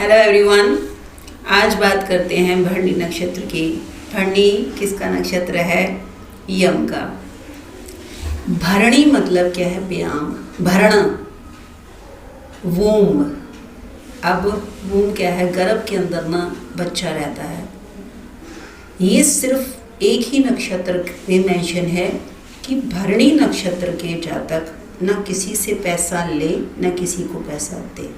Hello everyone. आज बात करते हैं भरणी नक्षत्र की। भरणी किसका नक्षत्र है? यम का। भरणी मतलब क्या है? व्याम, भरण, वूम। अब वूम क्या है? गर्भ के अंदर ना बच्चा रहता है। ये सिर्फ एक ही नक्षत्र में मेंशन है कि भरणी नक्षत्र के जातक न किसी से पैसा ले न किसी को पैसा दे,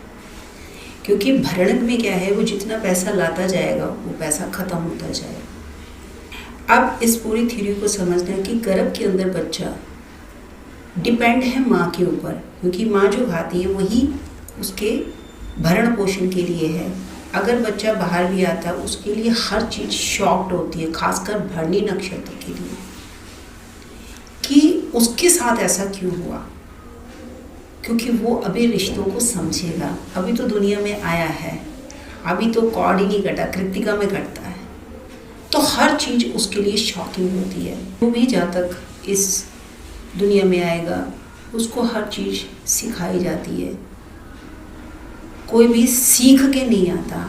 क्योंकि भरण में क्या है, वो जितना पैसा लाता जाएगा वो पैसा खत्म होता जाएगा। अब इस पूरी थ्योरी को समझना है कि गर्भ के अंदर बच्चा डिपेंड है माँ के ऊपर, क्योंकि माँ जो खाती है वही उसके भरण पोषण के लिए है। अगर बच्चा बाहर भी आता है उसके लिए हर चीज़ शॉक्ड होती है, खासकर भरणी नक्षत्र के लिए, कि उसके साथ ऐसा क्यों हुआ, क्योंकि वो अभी रिश्तों को समझेगा। अभी तो दुनिया में आया है, अभी तो कॉर्ड ही नहीं कटा, कृतिका में कटता है, तो हर चीज़ उसके लिए शॉकिंग होती है। जो भी जातक इस दुनिया में आएगा उसको हर चीज़ सिखाई जाती है, कोई भी सीख के नहीं आता।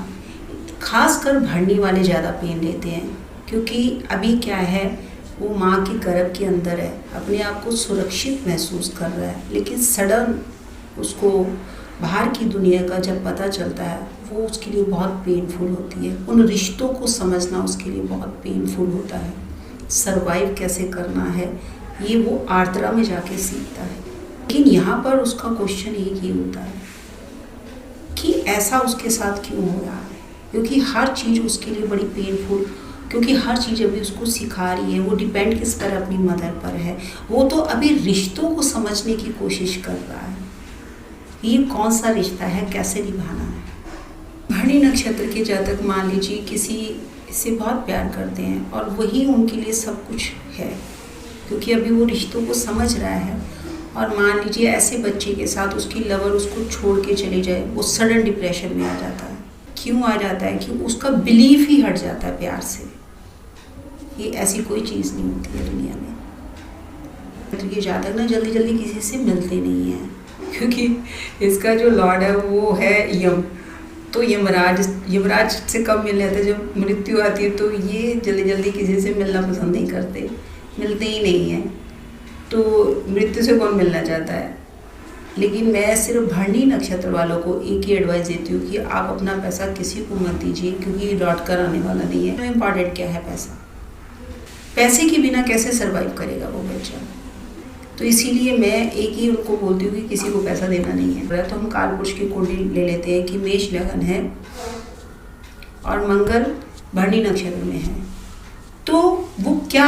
खासकर भरणी वाले ज़्यादा पेन लेते हैं, क्योंकि अभी क्या है, वो माँ के गर्भ के अंदर है, अपने आप को सुरक्षित महसूस कर रहा है, लेकिन सडन उसको बाहर की दुनिया का जब पता चलता है वो उसके लिए बहुत पेनफुल होती है। उन रिश्तों को समझना उसके लिए बहुत पेनफुल होता है। सरवाइव कैसे करना है ये वो आर्द्रा में जाके सीखता है। लेकिन यहाँ पर उसका क्वेश्चन एक ही होता है कि ऐसा उसके साथ क्यों हो रहा है, क्योंकि हर चीज़ उसके लिए बड़ी पेनफुल, क्योंकि हर चीज़ अभी उसको सिखा रही है। वो डिपेंड किस पर? अपनी मदर पर है। वो तो अभी रिश्तों को समझने की कोशिश कर रहा है, ये कौन सा रिश्ता है, कैसे निभाना है। भरणी नक्षत्र के जातक मान लीजिए किसी से बहुत प्यार करते हैं और वही उनके लिए सब कुछ है, क्योंकि अभी वो रिश्तों को समझ रहा है। और मान लीजिए ऐसे बच्चे के साथ उसकी लवर उसको छोड़ के चले जाए, वो सडन डिप्रेशन में आ जाता है। क्यों आ जाता है? कि उसका बिलीफ ही हट जाता है प्यार से। ये ऐसी कोई चीज़ नहीं होती है दुनिया में। ये जातक ना जल्दी जल्दी किसी से मिलते नहीं हैं, क्योंकि इसका जो लॉर्ड है वो है यम। तो यमराज से कब मिल जाते हैं? जब मृत्यु आती है तो ये जल्दी जल्दी किसी से मिलना पसंद नहीं करते, मिलते ही नहीं हैं। तो मृत्यु से कौन मिलना चाहता है? लेकिन मैं सिर्फ भरणी नक्षत्र वालों को एक ही एडवाइस देती हूँ कि आप अपना पैसा किसी को मत दीजिए, क्योंकि ये लौट कर आने वाला नहीं है। इम्पॉर्टेंट क्या है? पैसा। पैसे के बिना कैसे सरवाइव करेगा वो बच्चा? तो इसीलिए मैं एक ही उनको बोलती हूँ कि किसी को पैसा देना नहीं है। तो हम कालपुरुष की कुंडली ले लेते हैं कि मेष लगन है और मंगल भरणी नक्षत्र में है, तो वो क्या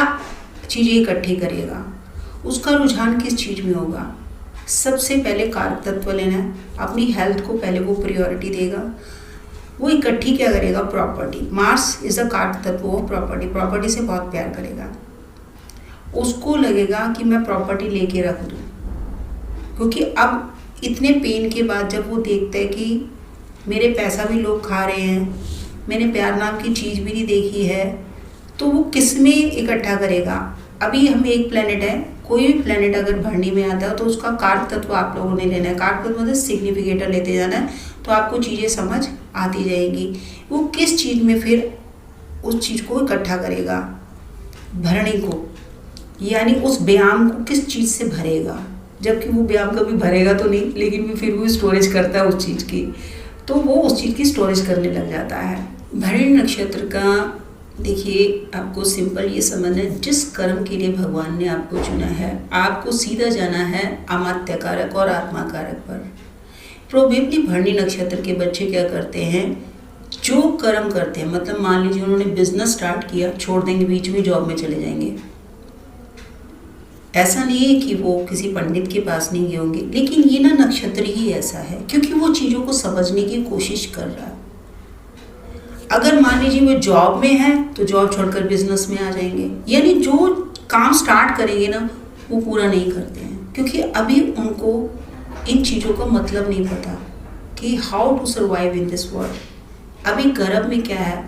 चीज़ें इकट्ठी करेगा, उसका रुझान किस चीज़ में होगा? सबसे पहले कारक तत्व लेना है। अपनी हेल्थ को पहले वो प्रायोरिटी देगा। वो इकट्ठी क्या करेगा? प्रॉपर्टी। मार्स इज अ कारक तत्व ऑफ प्रॉपर्टी। प्रॉपर्टी से बहुत प्यार करेगा। उसको लगेगा कि मैं प्रॉपर्टी लेके रख दूँ, क्योंकि अब इतने पेन के बाद जब वो देखता है कि मेरे पैसा भी लोग खा रहे हैं, मैंने प्यार नाम की चीज़ भी नहीं देखी है, तो वो किस में इकट्ठा करेगा? अभी हम एक प्लेनेट है, कोई भी प्लेनेट अगर भरणी में आता है तो उसका कारक तत्व आप लोगों ने लेना है। कारक तत्व मतलब सिग्निफिकेटर लेते जाना है, तो आपको चीज़ें समझ आती जाएंगी। वो किस चीज़ में फिर उस चीज़ को इकट्ठा करेगा? भरणी को, यानी उस व्यायाम को किस चीज़ से भरेगा? जबकि वो व्यायाम कभी भरेगा तो नहीं, लेकिन फिर वो स्टोरेज करता है उस चीज़ की, तो वो उस चीज़ की स्टोरेज करने लग जाता है। भरणी नक्षत्र का देखिए, आपको सिंपल ये समझना है, जिस कर्म के लिए भगवान ने आपको चुना है, आपको सीधा जाना है अमात्य कारक और आत्मा कारक पर। प्रोबेबली भरणी नक्षत्र के बच्चे क्या करते हैं, जो कर्म करते हैं, मतलब मान लीजिए उन्होंने बिजनेस स्टार्ट किया, छोड़ देंगे, बीच में जॉब में चले जाएंगे। ऐसा नहीं है कि वो किसी पंडित के पास नहीं गए होंगे, लेकिन ये ना नक्षत्र ही ऐसा है, क्योंकि वो चीज़ों को समझने की कोशिश कर रहा है। अगर मान लीजिए वो जॉब में है तो जॉब छोड़कर बिजनेस में आ जाएंगे, यानी जो काम स्टार्ट करेंगे ना वो पूरा नहीं करते हैं, क्योंकि अभी उनको इन चीज़ों का मतलब नहीं पता कि how to survive in this world. अभी गर्भ में क्या है,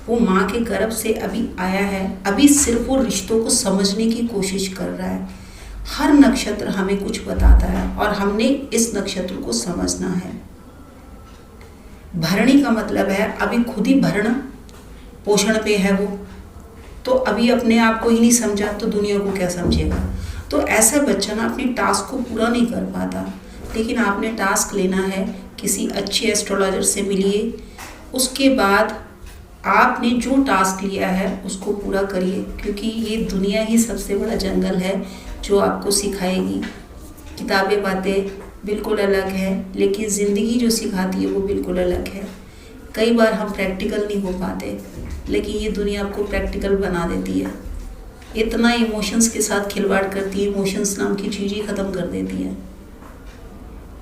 वो माँ के गर्भ से अभी आया है, अभी सिर्फ वो रिश्तों को समझने की कोशिश कर रहा है। हर नक्षत्र हमें कुछ बताता है और हमने इस नक्षत्र को समझना है। भरणी का मतलब है अभी खुद ही भरण पोषण पे है वो, तो अभी अपने आप को ही नहीं समझा तो दुनिया को क्या समझेगा। तो ऐसा बच्चा ना अपनी टास्क को पूरा नहीं कर पाता। लेकिन आपने टास्क लेना है, किसी अच्छे एस्ट्रोलॉजर से मिलिए, उसके बाद आपने जो टास्क लिया है उसको पूरा करिए, क्योंकि ये दुनिया ही सबसे बड़ा जंगल है जो आपको सिखाएगी। किताबें बातें बिल्कुल अलग है, लेकिन ज़िंदगी जो सिखाती है वो बिल्कुल अलग है। कई बार हम प्रैक्टिकल नहीं हो पाते, लेकिन ये दुनिया आपको प्रैक्टिकल बना देती है। इतना इमोशंस के साथ खिलवाड़ करती है, इमोशंस नाम की चीज़ ही ख़त्म कर देती है।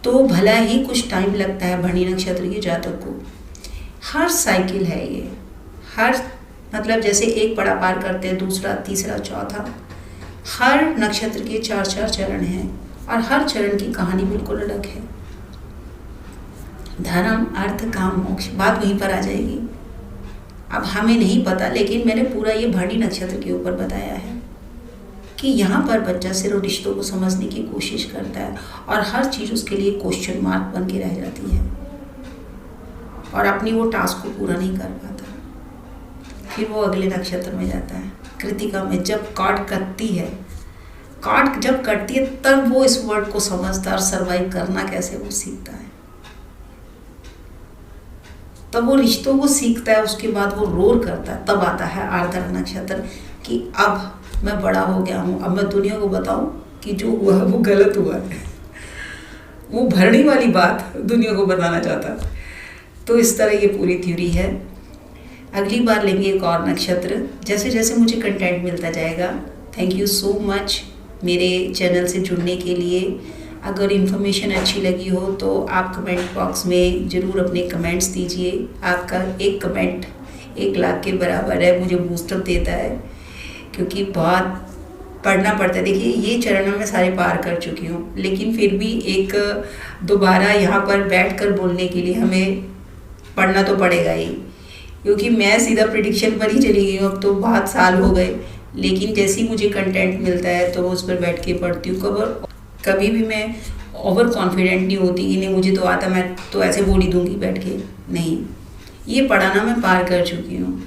तो भला ही कुछ टाइम लगता है भरणी नक्षत्र के जातक को। हर साइकिल है ये, हर मतलब जैसे एक पड़ा पार करते हैं, दूसरा, तीसरा, चौथा, हर नक्षत्र के 4-4 चरण हैं और हर चरण की कहानी बिल्कुल अलग है। धर्म, अर्थ, काम, मोक्ष, बात वहीं पर आ जाएगी। अब हमें नहीं पता, लेकिन मैंने पूरा ये भरणी नक्षत्र के ऊपर बताया है कि यहाँ पर बच्चा सिर्फ रिश्तों को समझने की कोशिश करता है और हर चीज़ उसके लिए क्वेश्चन मार्क बन के रह जाती है और अपनी वो टास्क को पूरा नहीं कर पाता। फिर वो अगले नक्षत्र में जाता है, कृतिका में। जब कार्ड कटती है, कार्ड जब कटती है तब वो इस वर्ड को समझता है और सर्वाइव करना कैसे वो सीखता है। तब वो रिश्तों को सीखता है, उसके बाद वो रोर करता है। तब आता है आर्द्रा नक्षत्र कि अब मैं बड़ा हो गया हूँ, अब मैं दुनिया को बताऊँ कि जो हुआ है वो गलत हुआ है। वो भरणी वाली बात दुनिया को बताना चाहता। तो इस तरह ये पूरी थ्योरी है। अगली बार लेंगे एक और नक्षत्र, जैसे जैसे मुझे कंटेंट मिलता जाएगा। थैंक यू सो मच मेरे चैनल से जुड़ने के लिए। अगर इन्फॉर्मेशन अच्छी लगी हो तो आप कमेंट बॉक्स में ज़रूर अपने कमेंट्स दीजिए। आपका एक कमेंट 1 लाख के बराबर है, मुझे बूस्टअप देता है, क्योंकि बहुत पढ़ना पड़ता है। देखिए ये चरण मैं सारे पार कर चुकी हूँ, लेकिन फिर भी एक दोबारा यहाँ पर बैठकर बोलने के लिए हमें पढ़ना तो पड़ेगा ही, क्योंकि मैं सीधा प्रिडिक्शन पर ही चली गई हूँ। अब तो बहुत साल हो गए, लेकिन जैसे ही मुझे कंटेंट मिलता है तो उस पर बैठ के पढ़ती हूँ। कभी भी मैं ओवर कॉन्फिडेंट नहीं होती कि नहीं मुझे तो आता, मैं तो ऐसे बोल ही दूँगी बैठ के। नहीं, ये पढ़ाना मैं पार कर चुकी हूँ।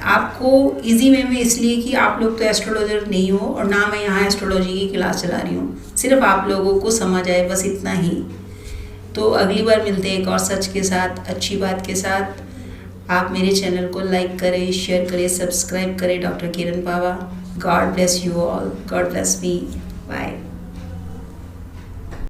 आपको इजी वे में, इसलिए कि आप लोग तो एस्ट्रोलॉजर नहीं हो और ना मैं यहाँ एस्ट्रोलॉजी की क्लास चला रही हूँ, सिर्फ आप लोगों को समझ आए, बस इतना ही। तो अगली बार मिलते हैं एक और सच के साथ, अच्छी बात के साथ। आप मेरे चैनल को लाइक करें, शेयर करें, सब्सक्राइब करें। Doctor Kiran Pawa. God bless you all, God bless me. Bye.